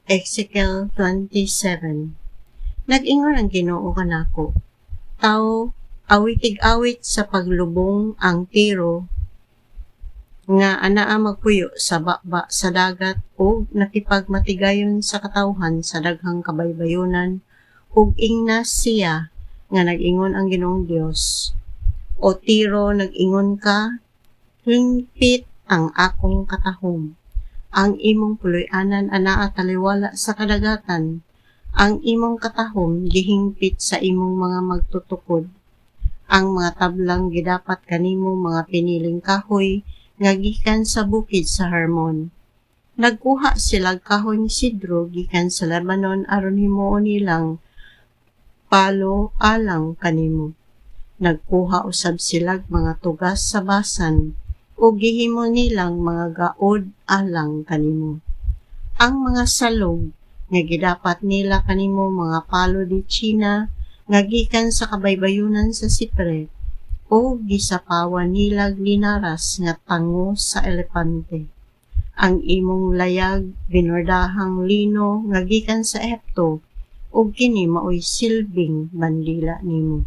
Ezekiel 27. Nag-ingon ang Ginoo kanako, tao, awitig-awit sa paglubong ang Tiro nga anaa magpuyo sa baba sa dagat ug nakipagmatigayon sa katawhan sa daghang kabaybayonan ug ingnas siya nga nag-ingon ang Ginoong Dios. O Tiro, nag-ingon ka, hingpit ang akong katahom. Ang imong puloy-anan anaa taliwala sa kadagatan. Ang imong katahom gihingpit sa imong mga magtutukod. Ang mga tablang gidapat kanimo mga piniling kahoy nga gikan sa bukid sa Hermon. Nagkuha sila kahoy ni sidro gikan sa Lebanon aron himuon nilang palo alang kanimo. Nagkuha usab sila mga tugas sa Basan o gihimo nilang mga gaod alang kanimo. Ang mga salog nga gidapat nila kanimo mga palo di China nga gikan sa kabaybayonan sa Sipre o gisapawan nila linaras nga tango sa elepante. Ang imong layag binordahang lino nga gikan sa Ehipto ug kini maoy silbing bandila nimo.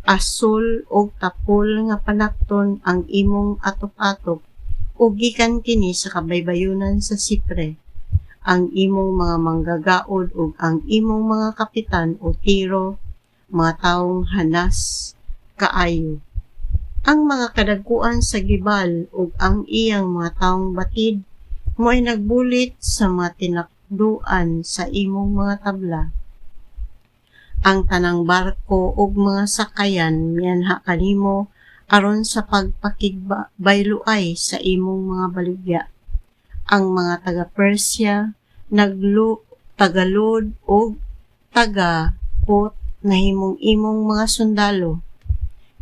Asul og tapol nga panakton ang imong atop-atop ug gikan kini sa kabaybayonan sa Sipre. Ang imong mga manggagaod ug ang imong mga kapitan o Tiro, mga taong hanas kaayo. Ang mga kadagkuan sa gibal ug ang iyang mga taong batid mo'y nagbulit sa mga tinakduan sa imong mga tabla. Ang tanang barko ug mga sakayan mianha kanimo aron sa pagpakigbayloay sa imong mga baligya. Ang mga taga-Persia tagalod ug taga-Put na himong-imong mga sundalo.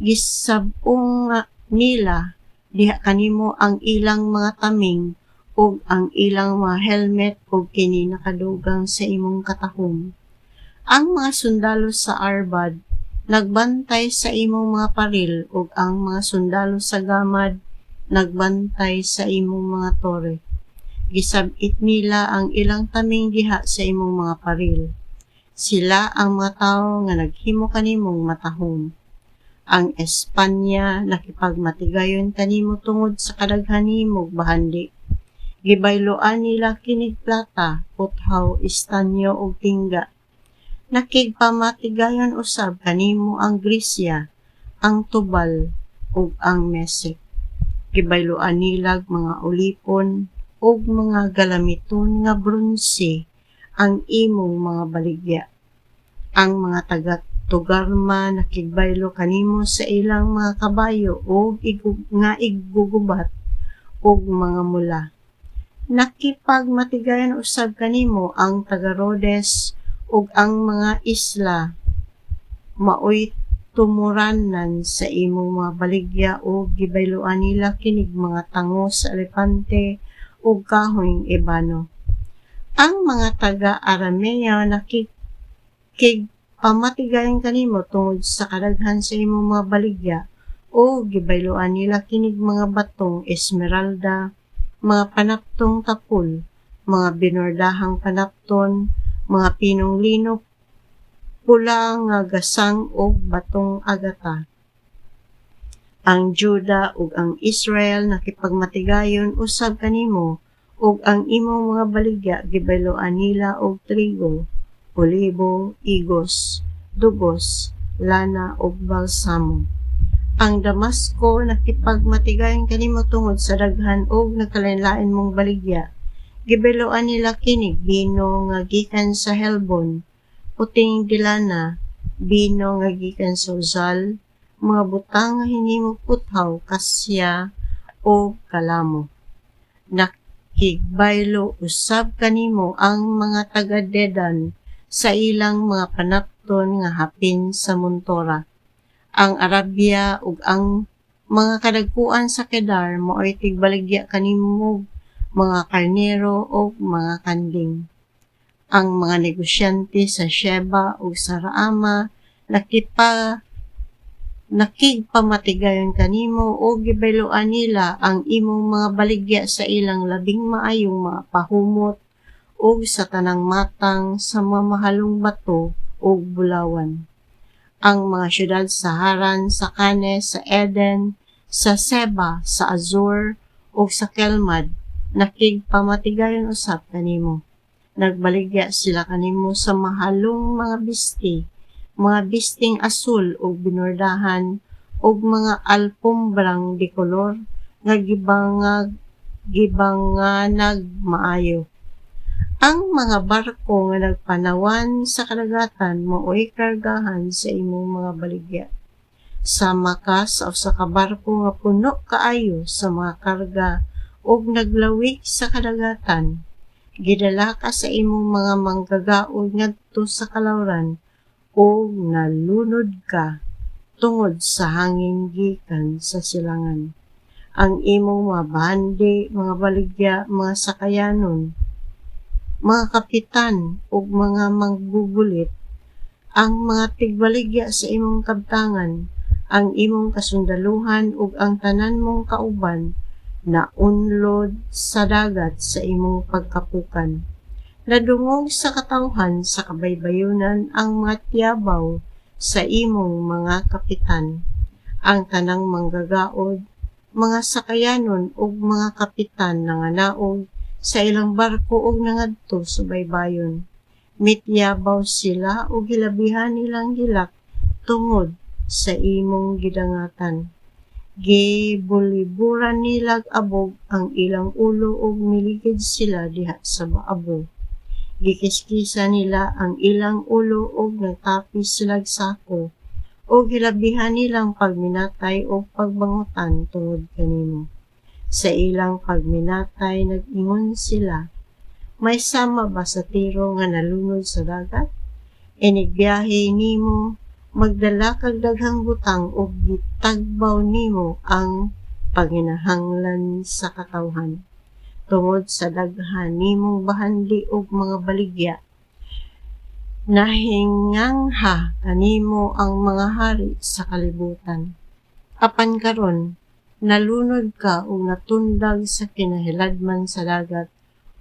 Gisab-ong nila diha kanimo ang ilang mga taming ug ang ilang mga helmet ug kini nakadugang sa imong katahom. Ang mga sundalo sa Arbad nagbantay sa imong mga paril ug ang mga sundalo sa Gamad nagbantay sa imong mga tore. Gisab-it nila ang ilang taming diha sa imong mga paril. Sila ang mga tawo nga naghimo kanimong matahom. Ang Espanya nakipagmatigayon kanimo tungod sa kadaghan nimong bahandi. Gibayloan nila kinig plata, puthaw, istanyo ug tingga. Nakigpamatigayon usab kanimo ang Grisya, ang Tubal ug ang Mesek. Gibayloan nila mga ulipon ug mga galamiton nga bronse ang imong mga baligya. Ang mga taga-Tugarma nakigbaylo kanimo sa ilang mga kabayo ug igugubat ug mga mula. Nakipagmatigayon usab kanimo ang taga-Rhodes ug ang mga isla maoy tumuranan sa imong mga baligya ug gibayloan nila kinig mga tango sa elepante ug kahoyng ebano. Ang mga taga-Aramea nakikigpamatigayon kanimo tungod sa kadaghan sa imong mga baligya ug gibayloan nila kinig mga batong esmeralda, mga panaptong tapol, mga binordahang panapton, mga pinong lino, pula nga gasang ug batong agata. Ang Juda ug ang Israel nakipagmatigayon usab kanimo ug ang imong mga baligya gibayloan nila og trigo, olibo, igos, dugos, lana ug balsamo. Ang Damasco nakipagmatigayon kanimo tungod sa daghan ug nagkalain-lain mong baligya. Gibayloan nila kinig bino nga gikan sa Helbon, puting dilana, bino nga gikan sa Uzal, mga butang nga hinimo puthaw, kasya o kalamo. Nakigbaylo usab kanimo ang mga taga-Dedan sa ilang mga panapton nga hapin sa Montora. Ang Arabia ug ang mga kadagkuan sa Kedar maoy tigbaligya kanimo mga karnero o mga kanding. Ang mga negosyante sa Sheba o sa Raama nakigpamatigayon kanimo o gibayloan nila ang imong mga baligya sa ilang labing maayong mga pahumot ug sa tanang matang sa mamahalong bato ug bulawan. Ang mga syudad sa Haran, sa Kane, sa Eden, sa Seba, sa Azor, ug sa Kelmad, nakigpamatigayon usab kanimo. Nagbaligya sila kanimo sa mahalong mga bisting asul ug binurdahan, ug mga alpombrang dikolor nga gibanganag maayo. Ang mga barko nga nagpanawan sa kadagatan mao'y kargahan sa imong mga baligya. Sama ka sa usa ka barko nga puno kaayo sa mga karga ug naglawig sa kadagatan. Gidala ka sa imong mga manggagaod ngadto sa kalawran ug nalunod ka tungod sa hangin gikan sa silangan. Ang imong mga bandi, mga baligya, mga sakayanon, mga kapitan ug mga manggugulit, ang mga tigbaligya sa imong kabtangan, ang imong kasundaluhan ug ang tanan mong kauban na unlod sa dagat sa imong pagkapukan. Nadungog sa katawhan sa kabaybayonan ang mga tiyabaw sa imong mga kapitan, ang tanang manggagaod, mga sakayanon ug mga kapitan nanganaog sa ilang barko ug nangadto sa baybayon. Mityabaw sila ug hilabihan nilang hilak tungod sa imong gidangatan. Gibuliburan nilag abog ang ilang ulo ug miligid sila diha sa baabo. Gikiskisa nila ang ilang ulo ug nagtapis silag sako ug hilabihan nilang pagminatay o pagbangutan tungod kanimo. Sa ilang pagminatay nag-ingon sila, may sama ba sa tiro nga nalunod sa dagat? Inigbiyahe nimo, magdala kag daghang butang ug gitagbaw nimo ang panghinahanglan sa katawhan. Tungod sa daghan nimong bahandi ug mga baligya, nahingangha kanimo ang mga hari sa kalibutan. Apan karon, nalunod ka ug natundag sa kinahiladman sa dagat,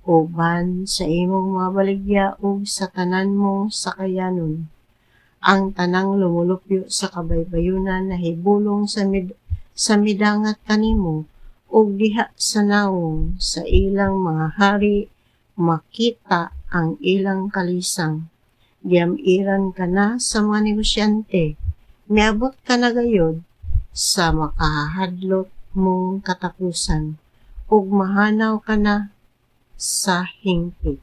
uban sa imong mga baligya ug sa tanan mong sakayanon. Ang tanang lumulupyo sa kabaybayunan nahibulong sa midangat kanimo ug diha sa nawong sa ilang mga hari makita ang ilang kalisang. Giamiran ka na sa mga negosyante, miabot ka na gayod sa makahadlok mong katapusan ug mahanaw ka na sa hingpit.